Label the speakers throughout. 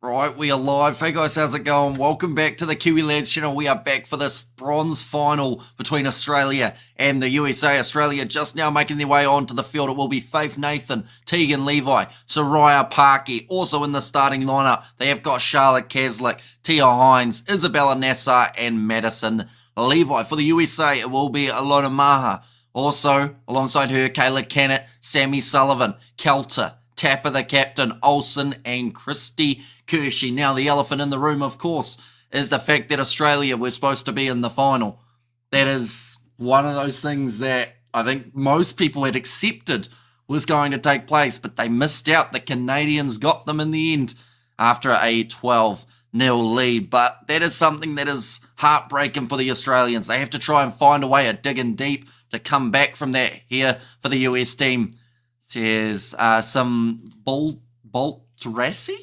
Speaker 1: Right, we are live. Hey guys, how's it going? Welcome back to the Kiwi Lads channel. We are back for this bronze final between Australia and the USA. Australia just now making their way onto the field. It will be Faith Nathan, Tegan Levi, Soraya Parkey. Also in the starting lineup, they have got Charlotte Caslick, Tia Hines, Isabella Nassar, and Madison Levi. For the USA, it will be Alona Maha. Also, alongside her, Kayla Cannett, Sammy Sullivan, Kelter, Tapper the captain, Olsen, and Christy Kershey. Now, the elephant in the room, of course, is the fact that Australia were supposed to be in the final. That is one of those things that I think most people had accepted was going to take place, but they missed out. The Canadians got them in the end after a 12-0 lead. But that is something that is heartbreaking for the Australians. They have to try and find a way of digging deep to come back from that here for the US team. Says some Boltrassi?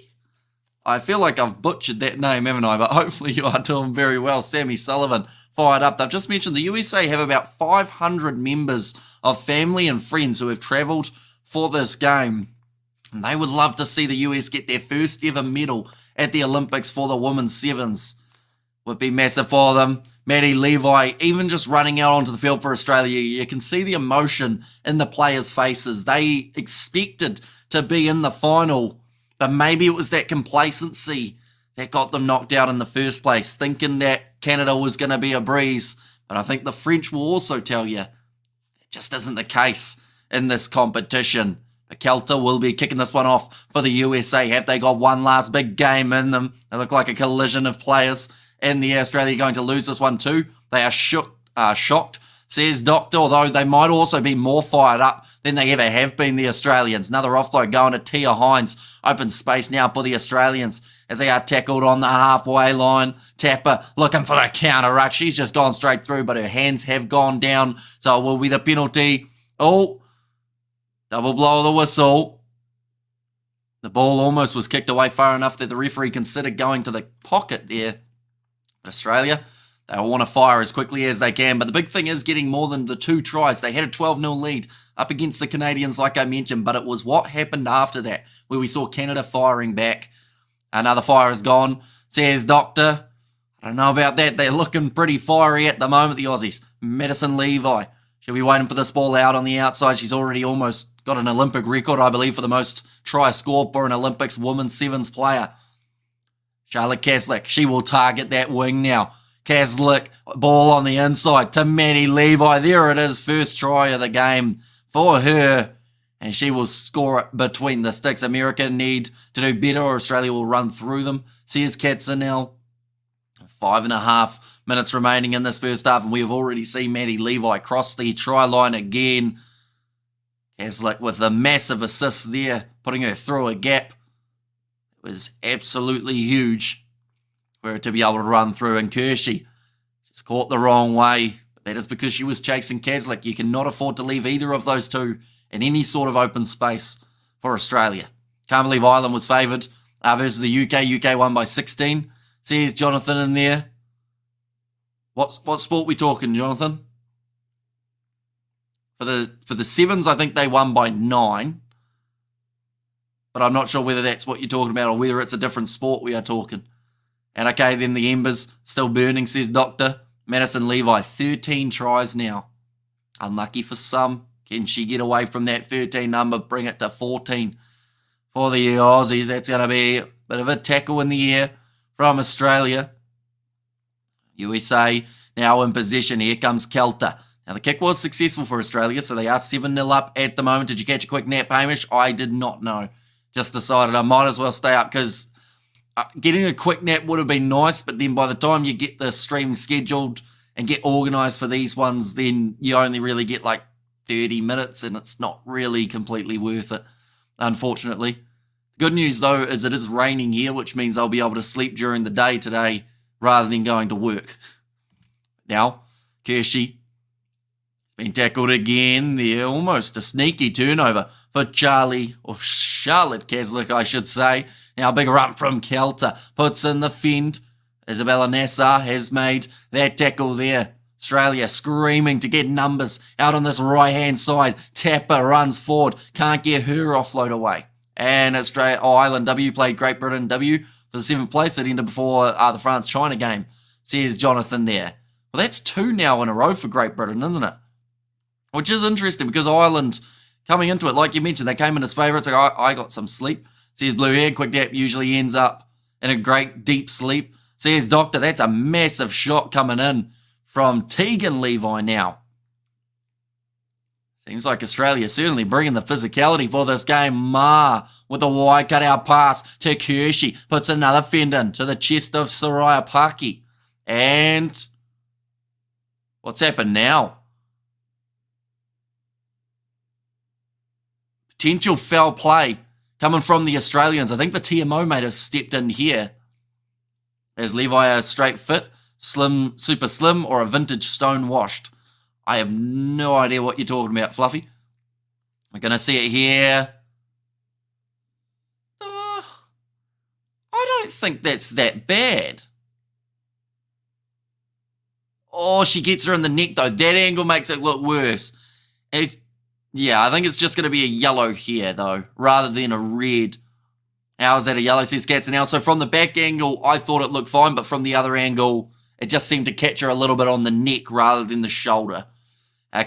Speaker 1: I feel like I've butchered that name, haven't I? But hopefully you are doing very well. Sammy Sullivan fired up. I've just mentioned the USA have about 500 members of family and friends who have travelled for this game. And they would love to see the US get their first ever medal at the Olympics for the women's sevens. Would be massive for them. Maddie Levi, even just running out onto the field for Australia, you can see the emotion in the players' faces. They expected to be in the final, but maybe it was that complacency that got them knocked out in the first place, thinking that Canada was going to be a breeze. But I think the French will also tell you it just isn't the case in this competition. But Kelter will be kicking this one off for the USA. Have they got one last big game in them? They look like a collision of players. And the Australia going to lose this one too. They are shocked, says Doctor, although they might also be more fired up than they ever have been, the Australians. Another offload going to Tia Hines. Open space now for the Australians as they are tackled on the halfway line. Tapper looking for the counter ruck. She's just gone straight through, but her hands have gone down, so it will be the penalty. Oh, double blow of the whistle. The ball almost was kicked away far enough that the referee considered going to the pocket there. Australia, they want to fire as quickly as they can, but the big thing is getting more than the 2 tries. They had a 12-0 lead up against the Canadians, like I mentioned, but it was what happened after that where we saw Canada firing back. Another fire is gone, says Doctor. I don't know about that. They're looking pretty fiery at the moment, the Aussies. Madison Levi, she'll be waiting for this ball out on the outside. She's already almost got an Olympic record, I believe, for the most tries scored for an Olympics women's sevens player. Charlotte Caslick, she will target that wing now. Caslick, ball on the inside to Maddie Levi. There it is, first try of the game for her. And she will score it between the sticks. America need to do better or Australia will run through them. Says Katzenell. 5.5 minutes remaining in this first half. And we have already seen Maddie Levi cross the try line again. Caslick with a massive assist there, putting her through a gap. Was absolutely huge for her to be able to run through. And Kershey just caught the wrong way. That is because she was chasing Caslick. You cannot afford to leave either of those two in any sort of open space for Australia. Can't believe Ireland was favoured versus the UK. UK won by 16. Says Jonathan in there. What sport we talking, Jonathan? For the sevens, I think they won by 9. But I'm not sure whether that's what you're talking about or whether it's a different sport we are talking. And okay, then the embers still burning, says Doctor. Madison Levi, 13 tries now. Unlucky for some. Can she get away from that 13 number, bring it to 14 for the Aussies? That's going to be a bit of a tackle in the air from Australia. USA now in possession. Here comes Kelter. Now, the kick was successful for Australia, so they are 7-0 up at the moment. Did you catch a quick nap, Hamish? I did not know. Just decided I might as well stay up because getting a quick nap would have been nice, but then by the time you get the stream scheduled and get organised for these ones, then you only really get like 30 minutes and it's not really completely worth it, unfortunately. Good news, though, is it is raining here, which means I'll be able to sleep during the day today rather than going to work. Now, Kershey has been tackled again. There, almost a sneaky turnover for Charlotte Caslick, I should say. Now, big run from Kelter. Puts in the fend. Isabella Nassar has made that tackle there. Australia screaming to get numbers out on this right-hand side. Tapper runs forward. Can't get her offload away. And Ireland W played Great Britain W for the 7th place. It ended before the France-China game, says Jonathan there. Well, that's 2 now in a row for Great Britain, isn't it? Which is interesting because Ireland, coming into it, like you mentioned, they came in as favourites. Like, I got some sleep. Says Blue Hair, Quick Dap usually ends up in a great deep sleep. Says Doctor, that's a massive shot coming in from Tegan Levi now. Seems like Australia certainly bringing the physicality for this game. Ma with a wide cut-out pass to Kershey. Puts another fend in to the chest of Soraya Paki. And what's happened now? Potential foul play coming from the Australians. I think the TMO might have stepped in here. Is Levi a straight fit, slim, super slim, or a vintage stone washed? I have no idea what you're talking about, Fluffy. We're going to see it here. I don't think that's that bad. Oh, she gets her in the neck, though. That angle makes it look worse. Yeah, I think it's just going to be a yellow here, though, rather than a red. How is that a yellow, says Katzenell? So from the back angle, I thought it looked fine, but from the other angle, it just seemed to catch her a little bit on the neck rather than the shoulder.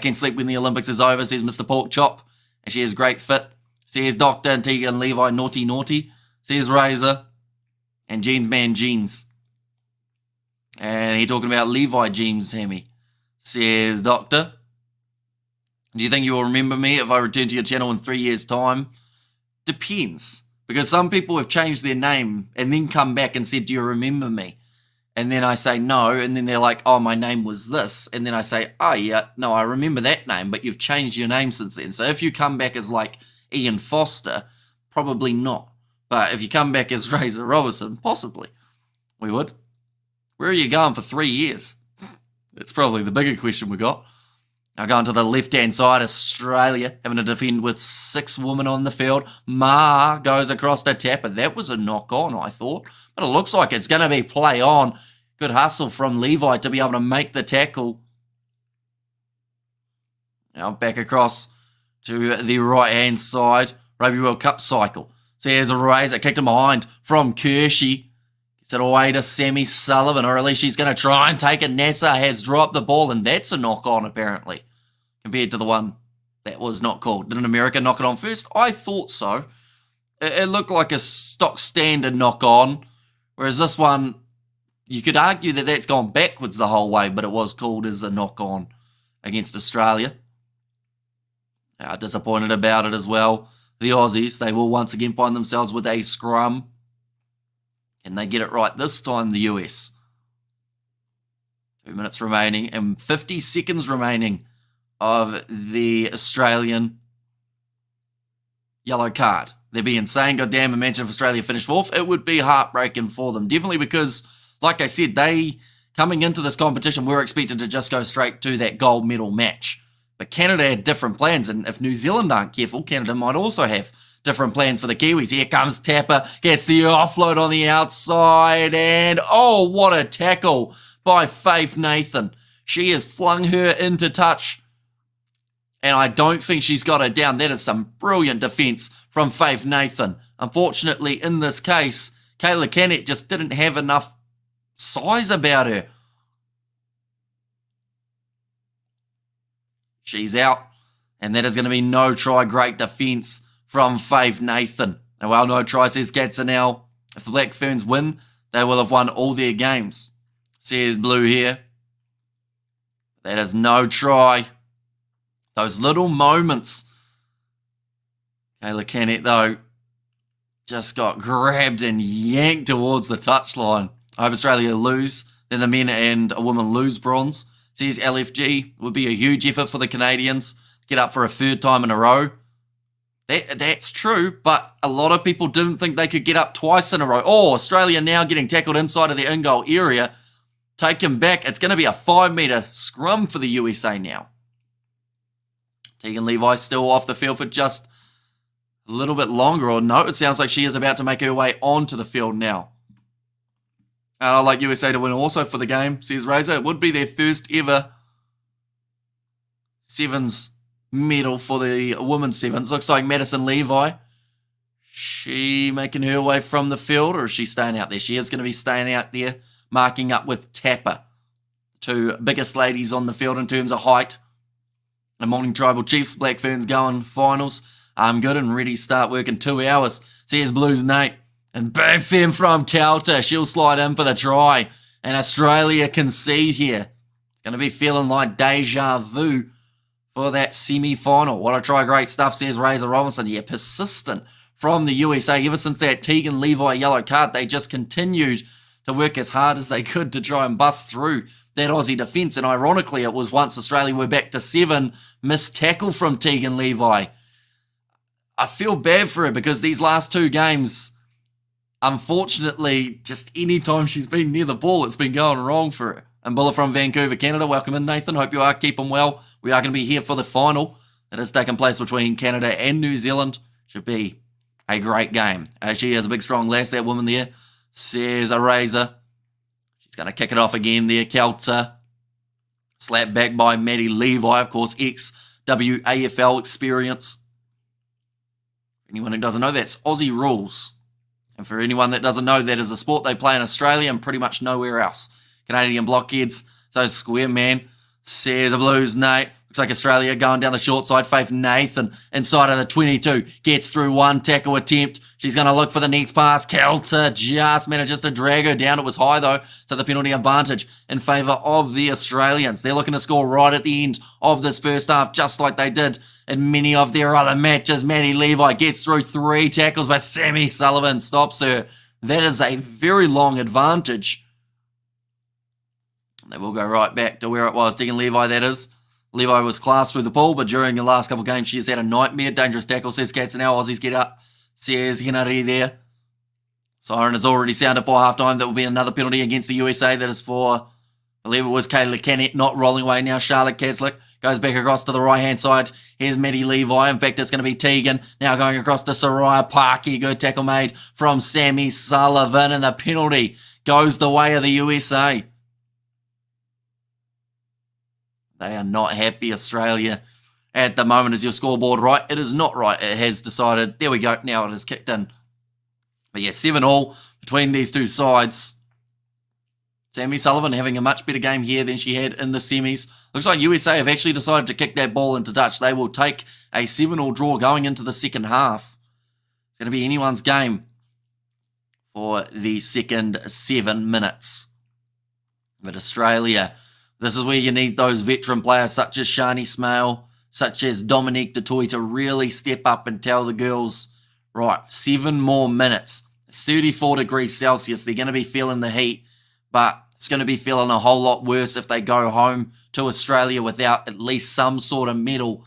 Speaker 1: Can sleep when the Olympics is over, says Mr. Pork Chop. And she has great fit. Says Dr. and Tegan Levi, naughty, naughty. Says Razor. And Jeans Man Jeans. And he talking about Levi Jeans, Hammy. Says Doctor. Do you think you will remember me if I return to your channel in 3 years' time? Depends. Because some people have changed their name and then come back and said, do you remember me? And then I say no, and then they're like, oh, my name was this. And then I say, oh, yeah, no, I remember that name, but you've changed your name since then. So if you come back as like Ian Foster, probably not. But if you come back as Razor Robertson, possibly, we would. Where are you going for 3 years? That's probably the bigger question we got. Now going to the left-hand side, Australia having to defend with 6 women on the field. Ma goes across to Tapper. That was a knock-on, I thought. But it looks like it's going to be play on. Good hustle from Levi to be able to make the tackle. Now back across to the right-hand side. Rugby World Cup cycle. So here's a Razor. Kicked him behind from Kershey. Gets it away to Sammy Sullivan. Or at least she's going to try and take it. Nasser has dropped the ball. And that's a knock-on, apparently. Compared to the one that was not called. Didn't America knock it on first? I thought so. It looked like a stock standard knock-on. Whereas this one, you could argue that that's gone backwards the whole way, but it was called as a knock-on against Australia. Disappointed about it as well. The Aussies, they will once again find themselves with a scrum. Can they get it right this time, the US? 2 minutes remaining and 50 seconds remaining of the Australian yellow card. They'd be insane. Goddamn, imagine if Australia finished 4th. It would be heartbreaking for them. Definitely because, like I said, they, coming into this competition, were expected to just go straight to that gold medal match. But Canada had different plans, and if New Zealand aren't careful, Canada might also have different plans for the Kiwis. Here comes Tapper, gets the offload on the outside, and oh, what a tackle by Faith Nathan. She has flung her into touch. And I don't think she's got her down. That is some brilliant defence from Faith Nathan. Unfortunately, in this case, Kayla Cannett just didn't have enough size about her. She's out. And that is going to be no try. Great defence from Faith Nathan. And well, no try, says Katzenell. If the Black Ferns win, they will have won all their games. Says Blue here. That is no try. Those little moments. Kayla Cannett, though, just got grabbed and yanked towards the touchline. I hope Australia lose. Then the men and a woman lose bronze. Says LFG. Would be a huge effort for the Canadians to get up for a 3rd time in a row. That's true, but a lot of people didn't think they could get up twice in a row. Oh, Australia now getting tackled inside of the in-goal area. Taken back. It's going to be a 5-metre scrum for the USA now. Tegan Levi still off the field for just a little bit longer. Or no, it sounds like she is about to make her way onto the field now. And I'd like USA to win also for the game, says Razor. It would be their first ever Sevens medal for the women's Sevens. Looks like Madison Levi. She making her way from the field, or is she staying out there? She is going to be staying out there, marking up with Tapper. Two biggest ladies on the field in terms of height. The Morning Tribal Chiefs, Black Ferns going finals. I'm good and ready to start work in 2 hours. Here's Blues Nate. And big fem from Calta. She'll slide in for the try. And Australia concede here. It's going to be feeling like deja vu for that semi-final. What a try, great stuff, says Razor Robinson. Yeah, persistent from the USA. Ever since that Tegan Levi yellow card, they just continued to work as hard as they could to try and bust through that Aussie defence. And ironically, it was once Australia were back to 7, missed tackle from Tegan Levi. I feel bad for her because these last 2 games, unfortunately, just any time she's been near the ball, it's been going wrong for her. And Buller from Vancouver, Canada, welcome in, Nathan. Hope you are keeping well. We are going to be here for the final that has taken place between Canada and New Zealand. Should be a great game. She is a big, strong lass, that woman there. Says a Razor. She's going to kick it off again there. Kelter. Slapped back by Maddie Levi, of course, ex-WAFL experience. Anyone who doesn't know, that's Aussie rules. And for anyone that doesn't know, that is a sport they play in Australia and pretty much nowhere else. Canadian blockheads. So square man. Says a Blues Nate. Looks like Australia going down the short side. Faith Nathan inside of the 22. Gets through one tackle attempt. She's going to look for the next pass. Kelter just manages to drag her down. It was high though. So the penalty advantage in favour of the Australians. They're looking to score right at the end of this first half, just like they did in many of their other matches. Maddie Levi gets through 3 tackles, but Sammy Sullivan stops her. That is a very long advantage. They will go right back to where it was. Tegan Levi, that is. Levi was class through the pool, but during the last couple of games, she has had a nightmare. Dangerous tackle, says Katzenau. Aussies get up. Says Henry there. Siren has already sounded for halftime. That will be another penalty against the USA. That is for, I believe it was Kayla Canet, not rolling away now. Charlotte Keslick goes back across to the right-hand side. Here's Maddie Levi. In fact, it's going to be Tegan. Now going across to Soraya Parky. Good tackle made from Sammy Sullivan. And the penalty goes the way of the USA. They are not happy, Australia, at the moment. Is your scoreboard right? It is not right. It has decided. There we go. Now it is kicked in. But yeah, 7-all between these two sides. Sammy Sullivan having a much better game here than she had in the semis. Looks like USA have actually decided to kick that ball into touch. They will take a 7-all draw going into the second half. It's going to be anyone's game for the second 7 minutes. But Australia, this is where you need those veteran players such as Shani Smale, such as Dominique Dutoy to really step up and tell the girls, right, 7 more minutes. It's 34 degrees Celsius. They're going to be feeling the heat, but it's going to be feeling a whole lot worse if they go home to Australia without at least some sort of medal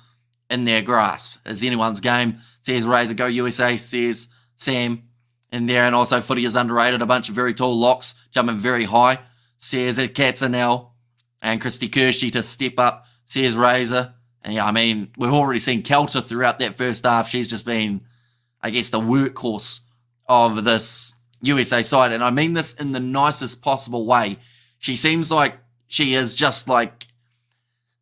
Speaker 1: in their grasp. It's anyone's game, says Razor. Go USA, says Sam in there. And also footy is underrated. A bunch of very tall locks jumping very high, says Katzenel. And Christy Kershey to step up, says Razor. And yeah, I mean, we've already seen Kelter throughout that first half. She's just been, I guess, the workhorse of this USA side. And I mean this in the nicest possible way. She seems like she is just like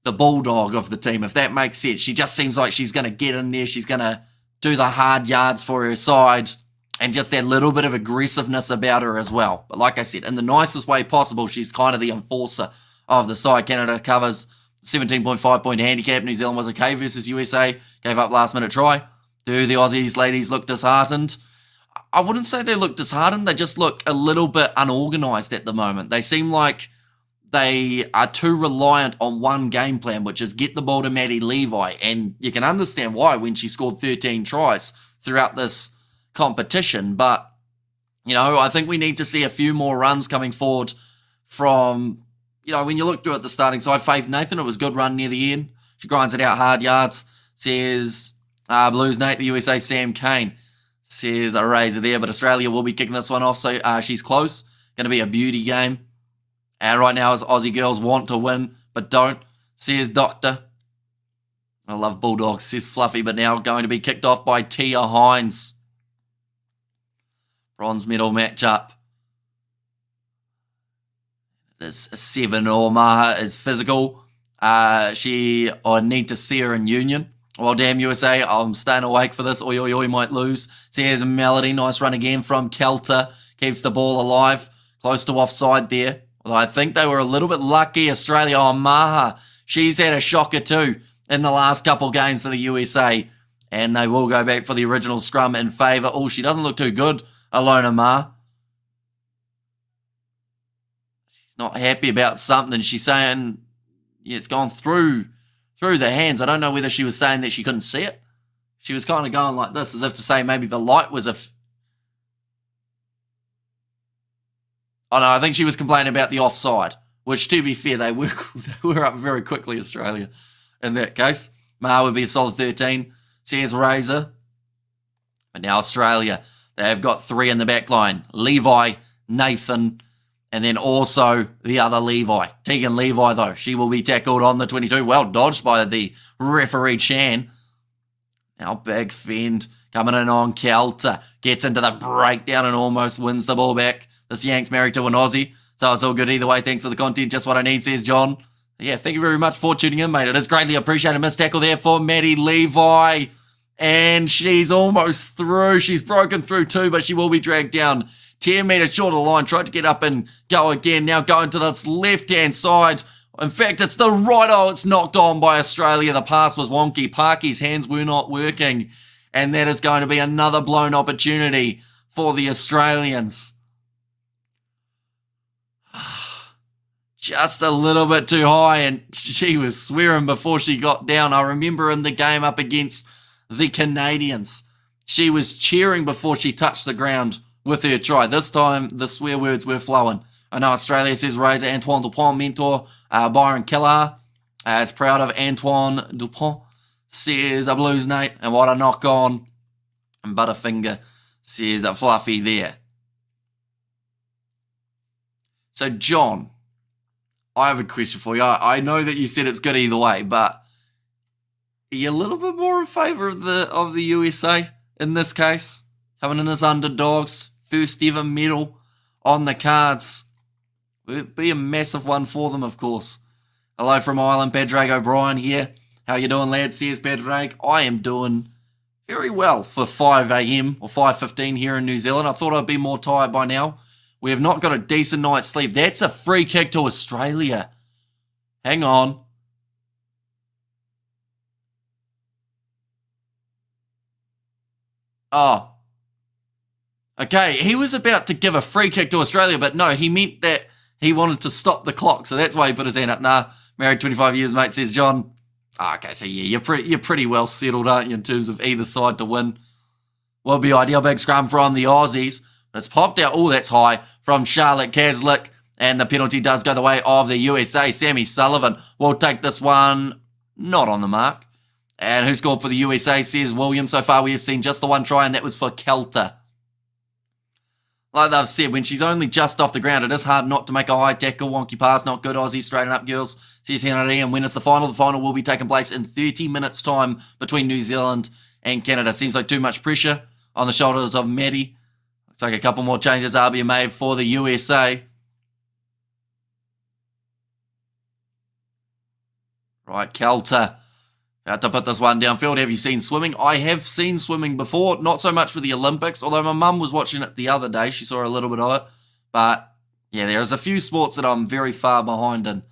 Speaker 1: the bulldog of the team, if that makes sense. She just seems like she's going to get in there. She's going to do the hard yards for her side. And just that little bit of aggressiveness about her as well. But like I said, in the nicest way possible, she's kind of the enforcer of the side. Canada covers 17.5 point handicap. New Zealand was okay versus USA. Gave up last minute try. Do the Aussies ladies look disheartened? I wouldn't say they look disheartened. They just look a little bit unorganised at the moment. They seem like they are too reliant on one game plan, which is get the ball to Maddie Levi. And you can understand why when she scored 13 tries throughout this competition. But, you know, I think we need to see a few more runs coming forward from, you know, when you look through at the starting side. Faith Nathan, it was a good run near the end. She grinds it out hard yards. Says Blues Nate, the USA Sam Kane. Says a Razor there, but Australia will be kicking this one off, so she's close. Going to be a beauty game. And right now, as Aussie girls want to win, but don't. Says Doctor. I love Bulldogs, says Fluffy, but now going to be kicked off by Tia Hines. Bronze medal matchup. There's a 7-all. Maha is physical. I need to see her in Union. Well, damn USA, I'm staying awake for this. Oi, oi, oi, might lose. See, here's Melody. Nice run again from Kelter. Keeps the ball alive. Close to offside there. Although I think they were a little bit lucky, Australia. Oh, Maha. She's had a shocker too in the last couple games for the USA. And they will go back for the original scrum in favour. Oh, she doesn't look too good, Alona Ma. She's not happy about something. She's saying it's gone through the hands. I don't know whether she was saying that she couldn't see it. She was kind of going like this, as if to say maybe the light was oh no, I think she was complaining about the offside, which, to be fair, they were up very quickly, Australia, in that case. Ma would be a solid 13. Says Razor. But now Australia, they've got 3 in the back line. Levi, Nathan, and then also the other Levi. Tegan Levi, though, she will be tackled on the 22. Well dodged by the referee, Chan. Now big fend coming in on Kelter. Gets into the breakdown and almost wins the ball back. This Yank's married to an Aussie, so it's all good either way. Thanks for the content. Just what I need, says John. Yeah, thank you very much for tuning in, mate. It is greatly appreciated. Missed tackle there for Maddie Levi. And she's almost through. She's broken through too, but she will be dragged down 10 metres short of the line. Tried to get up and go again. Now going to this left-hand side. In fact, it's the right. Oh, it's knocked on by Australia. The pass was wonky. Parky's hands were not working. And that is going to be another blown opportunity for the Australians. Just a little bit too high, and she was swearing before she got down. I remember in the game up against the Canadians, she was cheering before she touched the ground with her try. This time, the swear words were flowing. I know Australia, says Razor. Antoine Dupont, mentor Byron Kelleher, is proud of Antoine Dupont, says a Blues Nate. And what a knock on. And Butterfinger, says a Fluffy there. So, John, I have a question for you. I know that you said it's good either way, but are you a little bit more in favour of the USA in this case? Coming in as underdogs, first ever medal on the cards. It would be a massive one for them, of course. Hello from Ireland, Padraig O'Brien here. How you doing, lads? Says Padraig. I am doing very well for 5 a.m. or 5:15 here in New Zealand. I thought I'd be more tired by now. We have not got a decent night's sleep. That's a free kick to Australia. Hang on. Oh. Okay, he was about to give a free kick to Australia, but no, he meant that he wanted to stop the clock, so that's why he put his hand up. Nah, married 25 years, mate, says John. Oh, okay, so yeah, you're pretty well settled, aren't you, in terms of either side to win. What would be ideal? Big scrum from the Aussies. It's popped out. Oh, that's high from Charlotte Caslick. And the penalty does go the way of the USA. Sammy Sullivan will take this one not on the mark. And who scored for the USA, says William. So far we have seen just the one try, and that was for Kelter. Like they've said, when she's only just off the ground, it is hard not to make a high tackle. Wonky pass, not good. Aussie, straighten up, girls, says Henry. And when it's the final will be taking place in 30 minutes' time between New Zealand and Canada. Seems like too much pressure on the shoulders of Maddie. Looks like a couple more changes are being made for the USA. Right, Kelter. About to put this one downfield. Have you seen swimming? I have seen swimming before. Not so much for the Olympics, although my mum was watching it the other day. She saw a little bit of it. But, yeah, there's a few sports that I'm very far behind in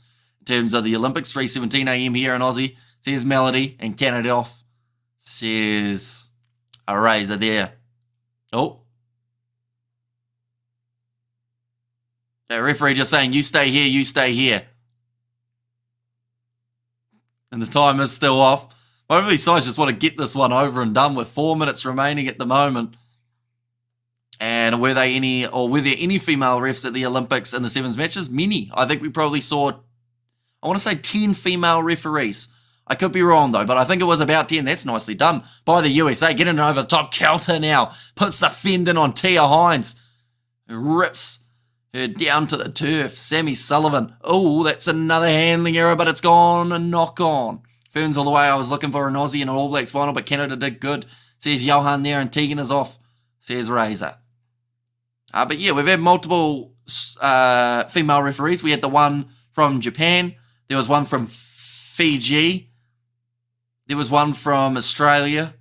Speaker 1: terms of the Olympics. 3:17 a.m. here in Aussie, says Melody. And Canada off, says a Razor there. Oh. The referee just saying, you stay here, you stay here. And the time is still off. Both of these sides just want to get this one over and done with. 4 minutes remaining at the moment. And were there any female refs at the Olympics in the Sevens matches? Many. I think we probably saw, I want to say 10 female referees. I could be wrong though, but I think it was about 10. That's nicely done by the USA. Getting it over the top. Kelter now puts the fend in on Tia Hines. Rips her down to the turf. Sammy Sullivan. Oh, that's another handling error, but it's gone a knock on. Ferns all the way. I was looking for an Aussie in an All Blacks final, but Canada did good. Says Johan there, and Tegan is off. Says Razor. But yeah, we've had multiple female referees. We had the one from Japan. There was one from Fiji. There was one from Australia.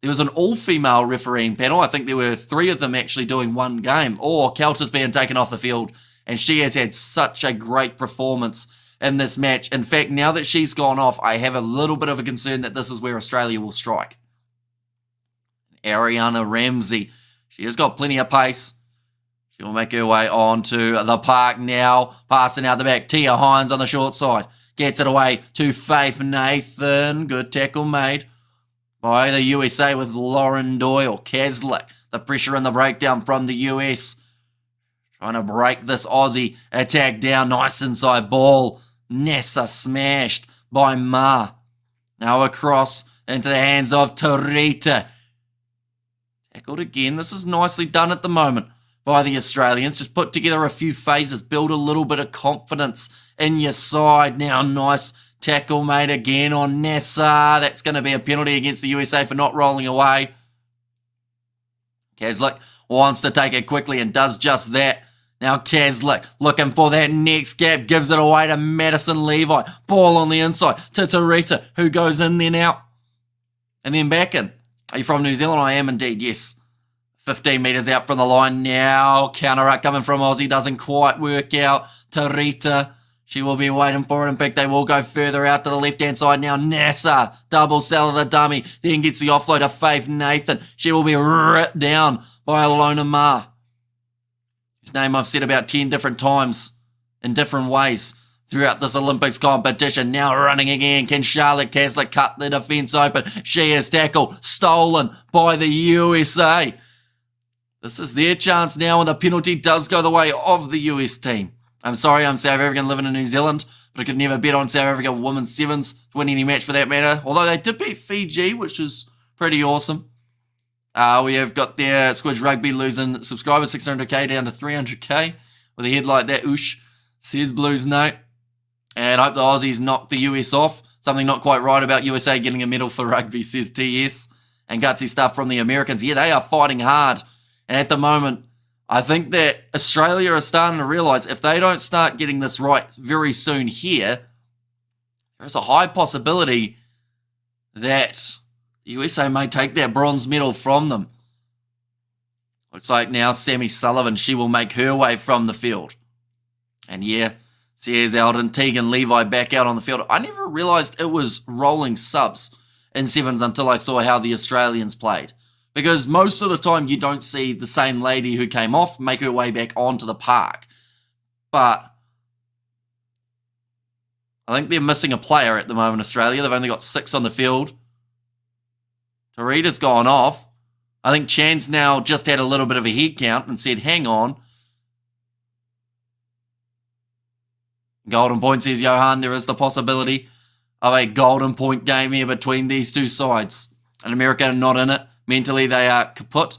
Speaker 1: There was an all-female refereeing panel. I think there were 3 of them actually doing one game. Or Kelter's being taken off the field, and she has had such a great performance in this match. In fact, now that she's gone off, I have a little bit of a concern that this is where Australia will strike. Ariana Ramsey, she has got plenty of pace. She will make her way onto the park now. Passing out the back. Tia Hines on the short side. Gets it away to Faith Nathan. Good tackle made by the USA with Lauren Doyle. Kaslik, the pressure and the breakdown from the US. Trying to break this Aussie attack down. Nice inside ball. Nessa smashed by Ma. Now across into the hands of Tarita. Tackled again. This is nicely done at the moment by the Australians. Just put together a few phases. Build a little bit of confidence in your side. Now nice tackle made again on Nessa. That's going to be a penalty against the USA for not rolling away. Kaslik wants to take it quickly and does just that. Now Kaslik looking for that next gap. Gives it away to Madison Levi. Ball on the inside to Tarita, who goes in there now. And then back in. Are you from New Zealand? I am indeed, yes. 15 metres out from the line now. Counter up coming from Aussie. Doesn't quite work out. Tarita, she will be waiting for it. In fact, they will go further out to the left-hand side now. Nessa, double sell of the dummy. Then gets the offload of Faith Nathan. She will be ripped down by Alona Ma. His name I've said about 10 different times in different ways throughout this Olympics competition. Now running again. Can Charlotte Kaslik cut the defence open? She is tackled. Stolen by the USA. This is their chance now, and the penalty does go the way of the US team. I'm sorry, I'm South African living in New Zealand, but I could never bet on South Africa Women's Sevens to win any match for that matter. Although they did beat Fiji, which was pretty awesome. We have got their Squidge Rugby losing subscribers, 600k down to 300k. With a head like that, oosh, says Blues note. And I hope the Aussies knock the US off. Something not quite right about USA getting a medal for rugby, says TS. And gutsy stuff from the Americans. Yeah, they are fighting hard. And at the moment, I think that Australia are starting to realise if they don't start getting this right very soon here, there's a high possibility that the USA may take that bronze medal from them. Looks like now Sammy Sullivan, she will make her way from the field. And yeah, Sears Alden, Tegan Levi back out on the field. I never realised it was rolling subs in Sevens until I saw how the Australians played. Because most of the time you don't see the same lady who came off make her way back onto the park. But I think they're missing a player at the moment, Australia. They've only got 6 on the field. Tarita's gone off. I think Chan's now just had a little bit of a head count and said, hang on. Golden point, says Johan. There is the possibility of a golden point game here between these two sides. And America are not in it. Mentally, they are kaput,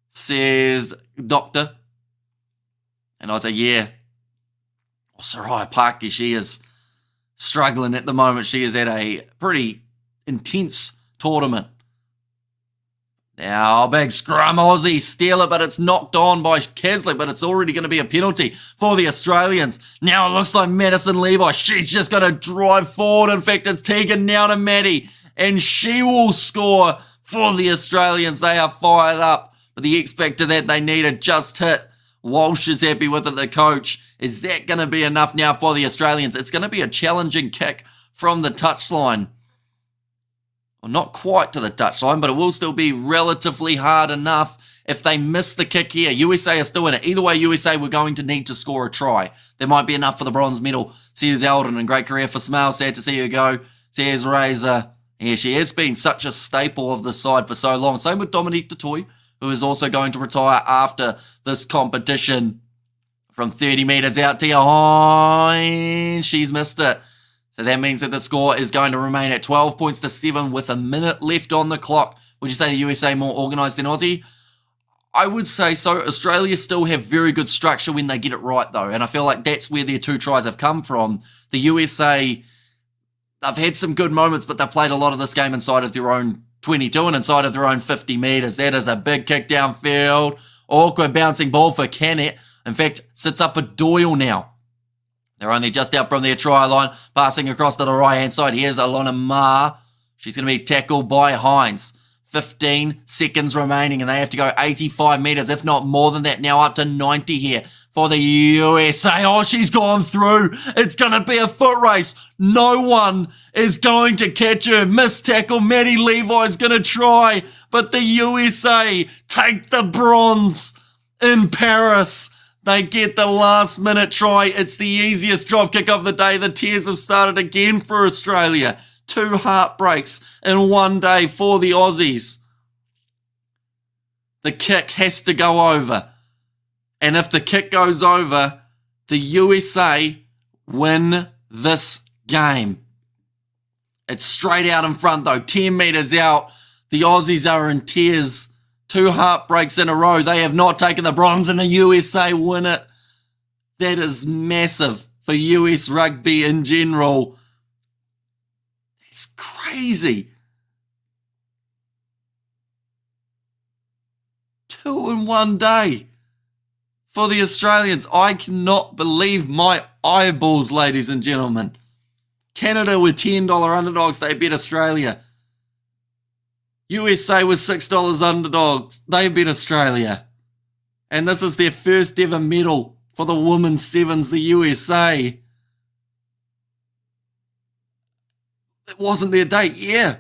Speaker 1: says Doctor. And I say, yeah. Oh, Soraya Parker, she is struggling at the moment. She is at a pretty intense tournament. Now, big scrum, Aussie steal it, but it's knocked on by Kaslik, but it's already going to be a penalty for the Australians. Now it looks like Madison Levi. She's just going to drive forward. In fact, it's Tegan now to Maddie, and she will score for the Australians. They are fired up. But the X factor that they need a just hit. Walsh is happy with it, the coach. Is that going to be enough now for the Australians? It's going to be a challenging kick from the touchline. Well, not quite to the touchline, but it will still be relatively hard enough if they miss the kick here. USA are still in it. Either way, USA were going to need to score a try. There might be enough for the bronze medal. Sears Eldon, and great career for Smale. Sad to see her go. Sears Razor. Yeah, she has been such a staple of the side for so long. Same with Dominique Dutoy, who is also going to retire after this competition. From 30 metres out, Tia Hines. She's missed it. So that means that the score is going to remain at 12 points to 7 with a minute left on the clock. Would you say the USA more organised than Aussie? I would say so. Australia still have very good structure when they get it right, though. And I feel like that's where their 2 tries have come from. The USA, they've had some good moments, but they've played a lot of this game inside of their own 22 and inside of their own 50 metres. That is a big kick downfield. Awkward bouncing ball for Canet. In fact, sits up for Doyle now. They're only just out from their try line, passing across to the right-hand side. Here's Alona Ma. She's going to be tackled by Hines. 15 seconds remaining, and they have to go 85 metres, if not more than that. Now up to 90 here for the USA. Oh, she's gone through. It's going to be a foot race. No one is going to catch her. Missed tackle. Maddie Levi is going to try, but the USA take the bronze in Paris. They get the last minute try. It's the easiest drop kick of the day. The tears have started again for Australia. 2 heartbreaks in one day for the Aussies. The kick has to go over. And if the kick goes over, the USA win this game. It's straight out in front though. 10 metres out. The Aussies are in tears. 2 heartbreaks in a row. They have not taken the bronze and the USA win it. That is massive for US rugby in general. It's crazy. 2 in one day for the Australians. I cannot believe my eyeballs, ladies and gentlemen. Canada were $10 underdogs. They beat Australia. USA was $6 underdogs. They beat Australia. And this is their first ever medal for the women's sevens, the USA. It wasn't their day. Yeah.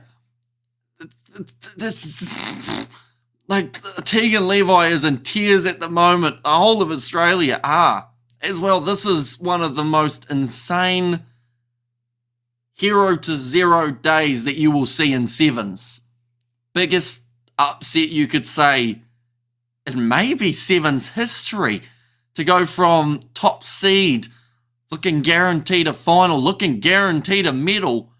Speaker 1: Like, Tegan Levi is in tears at the moment. The whole of Australia are. As well, this is one of the most insane 0 to 0 days that you will see in sevens. Biggest upset you could say in maybe sevens history. To go from top seed, looking guaranteed a final, looking guaranteed a medal,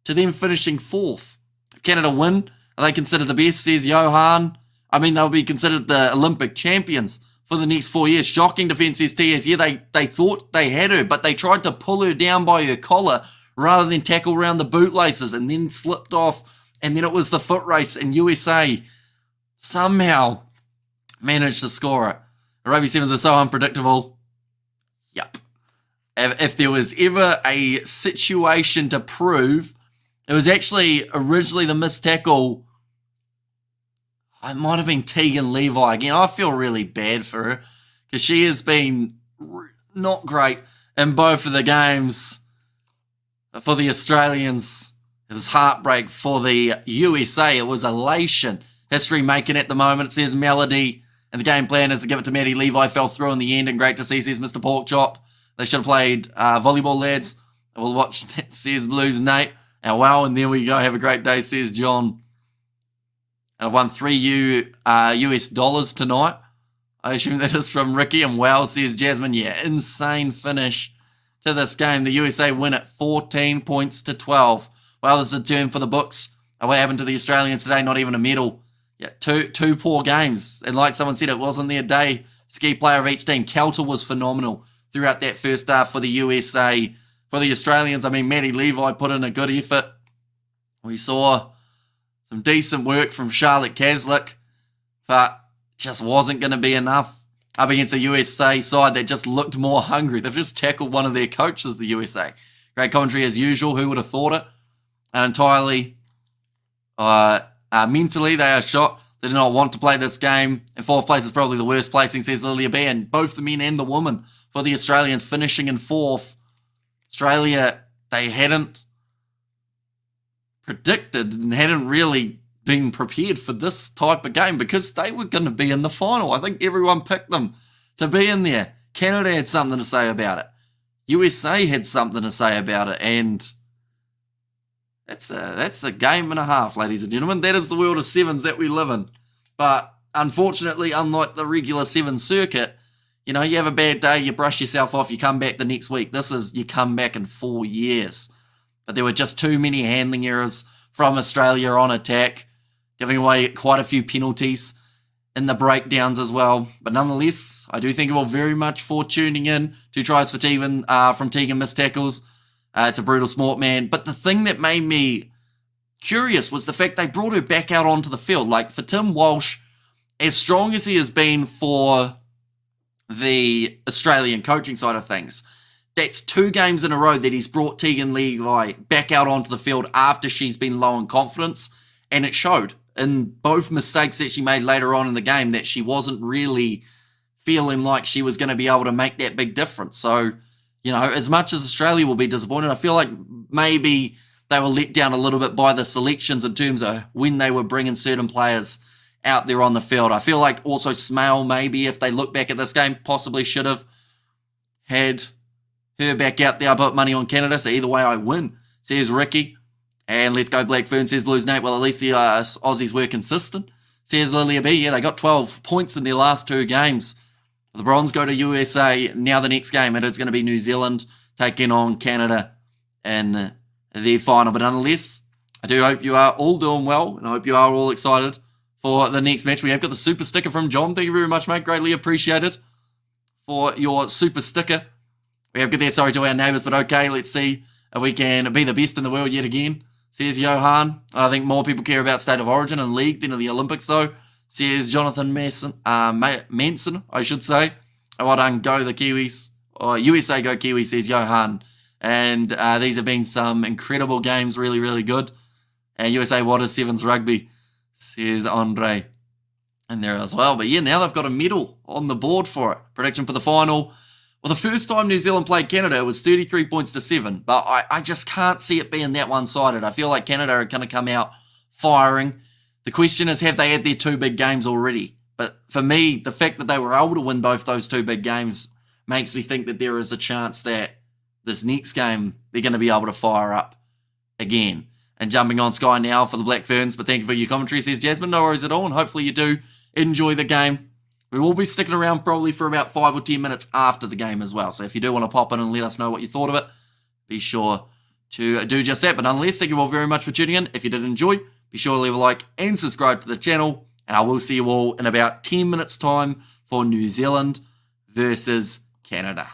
Speaker 1: to them finishing 4th. If Canada win, are they considered the best, says Johan? I mean, they'll be considered the Olympic champions for the next 4 years. Shocking defence, says TS. Yeah, they thought they had her, but they tried to pull her down by her collar rather than tackle around the bootlaces, and then slipped off, and then it was the foot race, and USA somehow managed to score it. The rugby sevens are so unpredictable. Yup. If there was ever a situation to prove, it was actually originally the missed tackle. It might have been Tegan Levi. Again, I feel really bad for her because she has been not great in both of the games. For the Australians, it was heartbreak. For the USA, it was elation. History making at the moment, it says Melody. And the game plan is to give it to Maddie Levi. Fell through in the end, and great to see, says Mr. Porkchop. They should have played volleyball, lads. We'll watch that, says Blues Nate. And wow, and there we go. Have a great day, says John. And I've won $3 US dollars tonight. I assume that is from Ricky. And wow, says Jasmine. Yeah, insane finish to this game. The USA win it 14 points to 12. Well, this is a turn for the books. What happened to the Australians today? Not even a medal. Yeah, two poor games. And like someone said, it wasn't their day. Ski player of each team. Kelter was phenomenal throughout that first half for the USA. For the Australians, I mean, Maddie Levi put in a good effort. We saw some decent work from Charlotte Caslick, but just wasn't going to be enough up against a USA side that just looked more hungry. They've just tackled one of their coaches, the USA. Great commentary as usual. Who would have thought it? And entirely mentally, they are shot. They do not want to play this game. And 4th place is probably the worst placing, says Lilia B. And both the men and the women for the Australians finishing in 4th. Australia, they hadn't predicted and hadn't really been prepared for this type of game because they were going to be in the final. I think everyone picked them to be in there. Canada had something to say about it. USA had something to say about it. And that's a game and a half, ladies and gentlemen. That is the world of sevens that we live in. But unfortunately, unlike the regular sevens circuit, you know, you have a bad day, you brush yourself off, you come back the next week. This is, you come back in 4 years. But there were just too many handling errors from Australia on attack, giving away quite a few penalties in the breakdowns as well. But nonetheless, I do thank you all very much for tuning in. 2 tries for Tegan, from Tegan missed tackles. It's a brutal sport, man. But the thing that made me curious was the fact they brought her back out onto the field. Like, for Tim Walsh, as strong as he has been for the Australian coaching side of things, That's 2 games in a row that he's brought Tegan Levi back out onto the field after she's been low in confidence, and it showed in both mistakes that she made later on in the game that she wasn't really feeling like she was going to be able to make that big difference. So, as much as Australia will be disappointed, I feel like maybe they were let down a little bit by the selections in terms of when they were bringing certain players out there on the field. I feel like also Smale, maybe if they look back at this game, possibly should have had her back out there. I put money on Canada, so either way I win, says Ricky. And let's go Black Fern, says Blues Nate. Well, at least the Aussies were consistent, says Lilia B. Yeah, they got 12 points in their last 2 games. The Bronze go to USA. Now the next game, it is going to be New Zealand taking on Canada in their final. But nonetheless, I do hope you are all doing well, and I hope you are all excited for the next match. We have got the super sticker from John. Thank you very much, mate. Greatly appreciated for your super sticker. We have got there, sorry to our neighbours, but okay, let's see if we can be the best in the world yet again, says Johan. I think more people care about State of Origin and League than the Olympics, though, says Jonathan Manson, I should say. Well done, go the Kiwis. Or USA go Kiwis, says Johan. And these have been some incredible games, really, really good. And USA what is Sevens Rugby, says Andre. And there as well. But yeah, now they've got a medal on the board for it. Prediction for the final. Well, the first time New Zealand played Canada, it was 33 points to 7. But I just can't see it being that one-sided. I feel like Canada are going to come out firing. The question is, have they had their 2 big games already? But for me, the fact that they were able to win both those 2 big games makes me think that there is a chance that this next game, they're going to be able to fire up again. And jumping on Sky now for the Black Ferns. But thank you for your commentary, says Jasmine. No worries at all. And hopefully you do enjoy the game. We will be sticking around probably for about 5 or 10 minutes after the game as well. So if you do want to pop in and let us know what you thought of it, be sure to do just that. But nonetheless, thank you all very much for tuning in. If you did enjoy, be sure to leave a like and subscribe to the channel. And I will see you all in about 10 minutes time for New Zealand versus Canada.